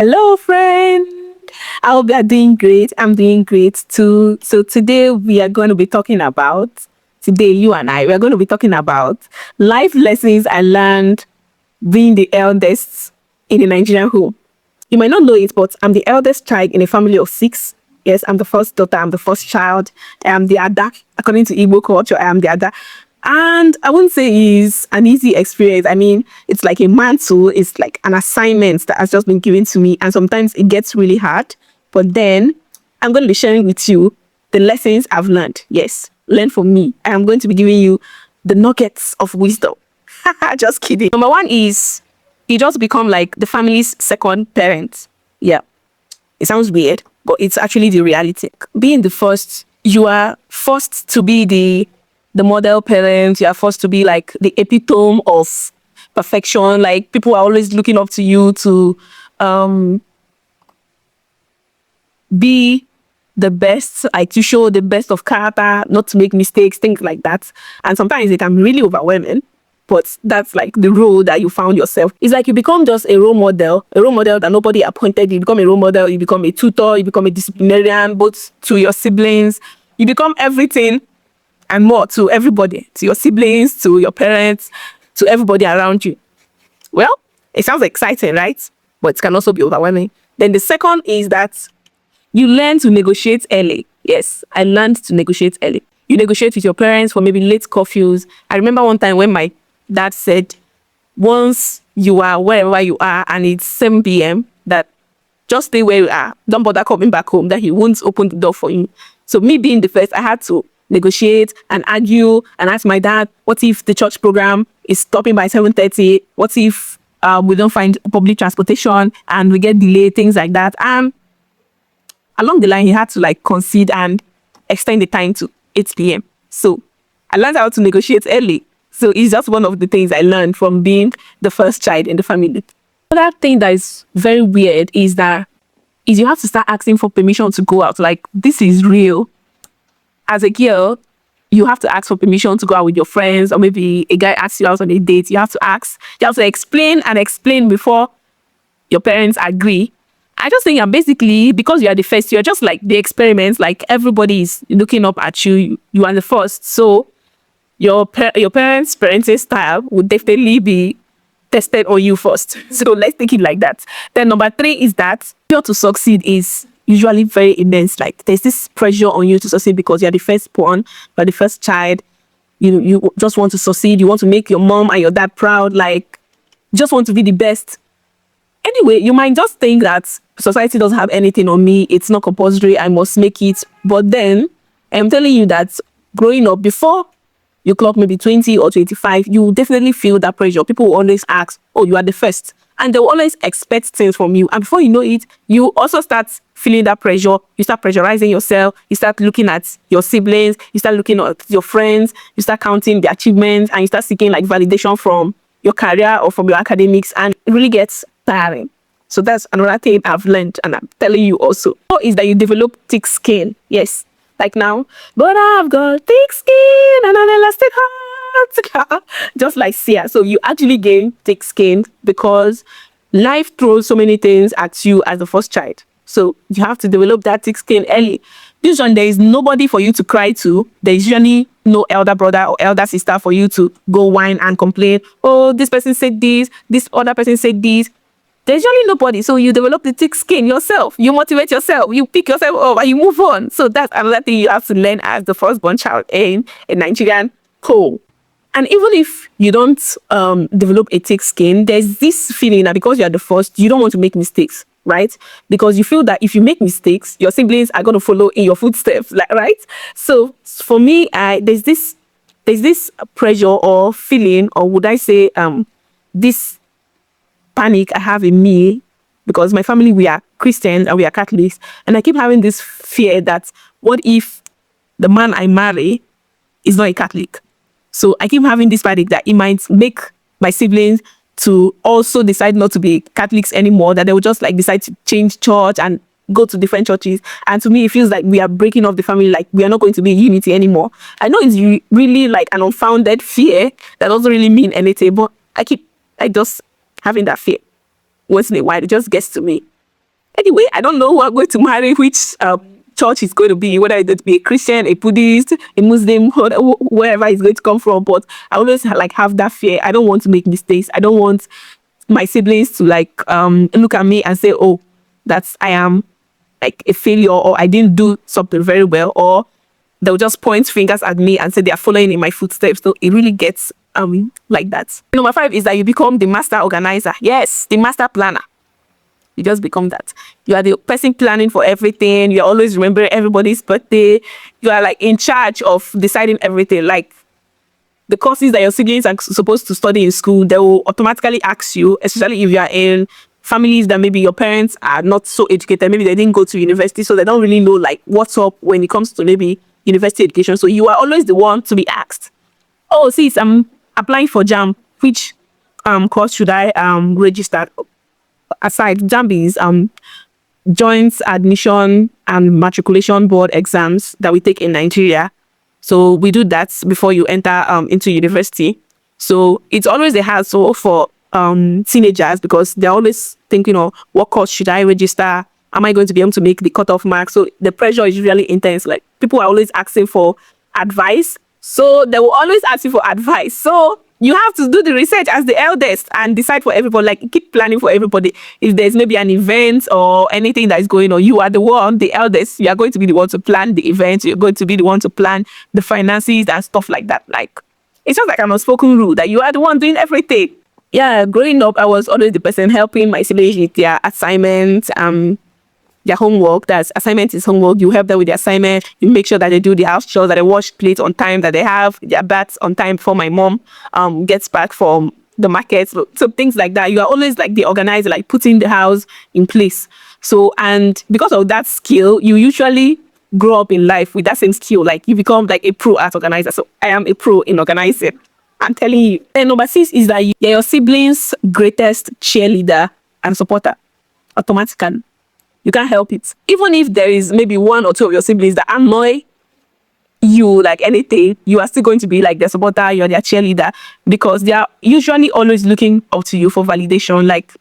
Hello, friend. I hope you are doing great. I'm doing great too. So today we are going to be talking about, today you and I, we are going to be talking about life lessons I learned being the eldest in a Nigerian home. You might not know it, but I'm the eldest child in a family of six. Yes, I'm the first daughter. I'm the first child. I am the Ada. According to Igbo culture, I am the Ada. And I wouldn't say it's an easy experience. I mean, it's like a mantle. It's like an assignment that has just been given to me. And sometimes it gets really hard. But then I'm going to be sharing with you the lessons I've learned. Yes, learn from me. I am going to be giving you the nuggets of wisdom. Just kidding. Number one is you just become like the family's second parent. Yeah, it sounds weird, but it's actually the reality. Being the first, you are forced to be the model parent. You are forced to be like the epitome of perfection. Like people are always looking up to you to be the best, like to show the best of character, not to make mistakes, things like that. And sometimes it can be really overwhelming. But that's like the role that you found yourself. It's like you become just a role model that nobody appointed. You become a role model, you become a tutor, you become a disciplinarian, both to your siblings. You become everything and more to everybody, to your siblings, to your parents, to everybody around you. Well, it sounds exciting, right? But it can also be overwhelming. Then the second is that you learn to negotiate early. Yes, I learned to negotiate early. You negotiate with your parents for maybe late curfews. I remember one time when my dad said, once you are wherever you are and it's 7 p.m., that just stay where you are. Don't bother coming back home, that he won't open the door for you. So me being the first, I had to negotiate and argue and ask my dad, what if the church program is stopping by 7:30? What if we don't find public transportation and we get delayed, things like that. And along the line, he had to like concede and extend the time to 8 p.m. So I learned how to negotiate early. So it's just one of the things I learned from being the first child in the family. Another thing that is very weird is you have to start asking for permission to go out. Like, this is real. As a girl, you have to ask for permission to go out with your friends, or maybe a guy asks you out on a date. You have to ask. You have to explain and explain before your parents agree. I just think basically, because you are the first, you're just like the experiments, like everybody is looking up at you. You are the first. So your parents' parenting style would definitely be tested on you first. So let's take it like that. Then number 3 is that pressure to succeed is usually very immense. Like there's this pressure on you to succeed because you're the firstborn, you're the first child. You just want to succeed. You want to make your mom and your dad proud. Like, just want to be the best. Anyway, you might just think that society doesn't have anything on me. It's not compulsory. I must make it. But then I'm telling you that growing up, before you clock maybe 20 or 25, you definitely feel that pressure. People will always ask, oh, you are the first. And they will always expect things from you. And before you know it, you also start feeling that pressure. You start pressurizing yourself. You start looking at your siblings. You start looking at your friends. You start counting the achievements. And you start seeking like validation from your career or from your academics. And it really gets tiring. So that's another thing I've learned. And I'm telling you also. Is that you develop thick skin. Yes. Like now, but I've got thick skin and an elastic heart. Just like Sia. So you actually gain thick skin because life throws so many things at you as the first child. So you have to develop that thick skin early. Usually there is nobody for you to cry to. There is usually no elder brother or elder sister for you to go whine and complain. Oh, this person said this other person said this. There's usually nobody. So you develop the thick skin yourself. You motivate yourself. You pick yourself up and you move on. So that's another thing you have to learn as the firstborn child in a Nigerian home. And even if you don't develop a thick skin, there's this feeling that because you're the first, you don't want to make mistakes, right? Because you feel that if you make mistakes, your siblings are going to follow in your footsteps, like, right? So for me, there's this pressure or feeling, or would I say this panic I have in me, because my family, we are Christians and we are Catholics, and I keep having this fear that what if the man I marry is not a Catholic? So I keep having this panic that it might make my siblings to also decide not to be Catholics anymore, that they will just like decide to change church and go to different churches. And to me, it feels like we are breaking off the family, like we are not going to be in unity anymore. I know it's really like an unfounded fear that doesn't really mean anything, but I just having that fear once in a while. It just gets to me. Anyway, I don't know who I'm going to marry, which church is going to be, whether it's going to be a Christian, a Buddhist, a Muslim, wherever it's going to come from. But I always like have that fear. I don't want to make mistakes. I don't want my siblings to like look at me and say, oh, that's I am like a failure, or I didn't do something very well, or they'll just point fingers at me and say they are following in my footsteps. So it really gets like that. Number 5 is that you become the master organizer. Yes, the master planner. You just become that. You are the person planning for everything. You always remember everybody's birthday. You are like in charge of deciding everything. Like the courses that your siblings are supposed to study in school, they will automatically ask you, especially if you are in families that maybe your parents are not so educated. Maybe they didn't go to university, so they don't really know like what's up when it comes to maybe university education. So you are always the one to be asked, oh, sis, I'm applying for JAM. Which course should I register? Aside, JAM is joint admission and matriculation board exams that we take in Nigeria. So we do that before you enter into university. So it's always a hassle for teenagers because they're always thinking, oh, what course should I register? Am I going to be able to make the cutoff mark? So the pressure is really intense. Like people are always asking for advice. So they will always ask you for advice. So you have to do the research as the eldest and decide for everybody, like keep planning for everybody. If there's maybe an event or anything that is going on, you are the one, the eldest, you are going to be the one to plan the event. You're going to be the one to plan the finances and stuff like that. Like, it's just like an unspoken rule that you are the one doing everything. Yeah, growing up, I was always the person helping my siblings with their assignments, their homework. That's assignment is homework. You help them with the assignment. You make sure that they do the house chores, that they wash plates on time, that they have their baths on time before my mom gets back from the market. So things like that. You are always like the organizer, like putting the house in place. So, and because of that skill, you usually grow up in life with that same skill. Like you become like a pro as organizer. So I am a pro in organizing. I'm telling you. And number 6 is that you're your siblings' greatest cheerleader and supporter automatically. You can't help it. Even if there is maybe 1 or 2 of your siblings that annoy you like anything, you are still going to be like their supporter, you're their cheerleader, because they are usually always looking up to you for validation. Like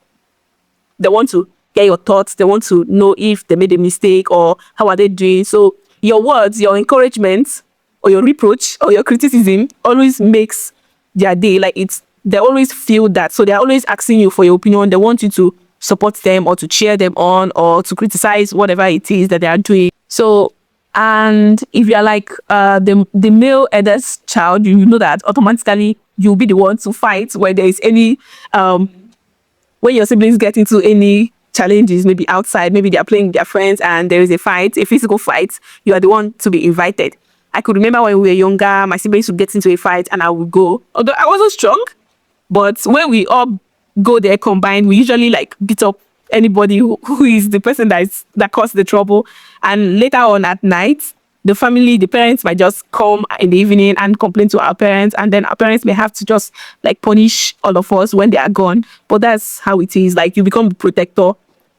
they want to get your thoughts, they want to know if they made a mistake or how are they doing. So your words, your encouragement or your reproach or your criticism always makes their day. Like they always feel that. So they're always asking you for your opinion. They want you to support them or to cheer them on or to criticize whatever it is that they are doing. So, and if you're like the male eldest child, you know that automatically you'll be the one to fight when there is any when your siblings get into any challenges, maybe outside, maybe they're playing with their friends and there is a fight, a physical fight, you are the one to be invited. I could remember when we were younger, my siblings would get into a fight and I would go. Although I wasn't strong, but when we all go there combined, we usually like beat up anybody who is the person that caused the trouble. And later on at night, the parents might just come in the evening and complain to our parents, and then our parents may have to just like punish all of us when they are gone. But that's how it is. Like you become the protector.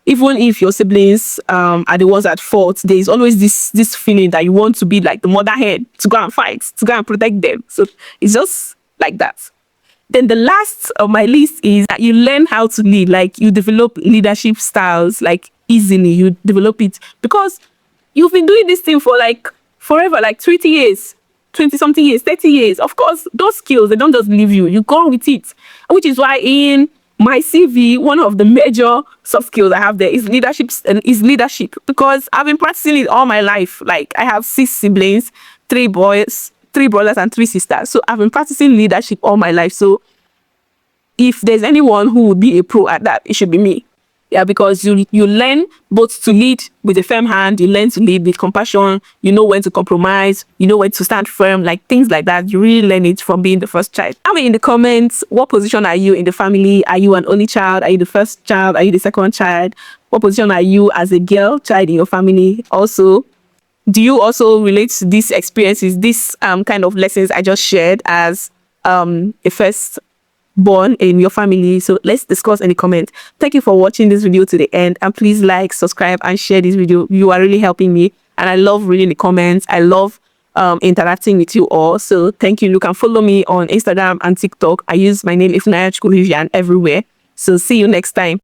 Even if your siblings are the ones at fault, there is always this feeling that you want to be like the mother hen to go and fight, to go and protect them. So it's just like that. Then the last of my list is that you learn how to lead. Like you develop leadership styles, like easily you develop it because you've been doing this thing for like forever, like 20 years, 20 something years, 30 years. Of course, those skills, they don't just leave you. You go with it, which is why in my CV, one of the major soft skills I have there is leadership because I've been practicing it all my life. Like I have 6 siblings, 3 boys, 3 brothers and 3 sisters. So I've been practicing leadership all my life. So if there's anyone who would be a pro at that, it should be me. Yeah, because you learn both to lead with a firm hand, you learn to lead with compassion, you know when to compromise, you know when to stand firm, like things like that. You really learn it from being the first child. Tell me in the comments, what position are you in the family? Are you an only child? Are you the first child? Are you the second child? What position are you as a girl child in your family? Also, do you also relate to these experiences, this kind of lessons I just shared as a firstborn in your family? So let's discuss in the comments. Thank you for watching this video to the end, and please like, subscribe and share this video. You are really helping me and I love reading the comments. I love interacting with you all. So thank you. You can follow me on Instagram and TikTok. I use my name Ifunanya Chukwuvivian everywhere. So see you next time.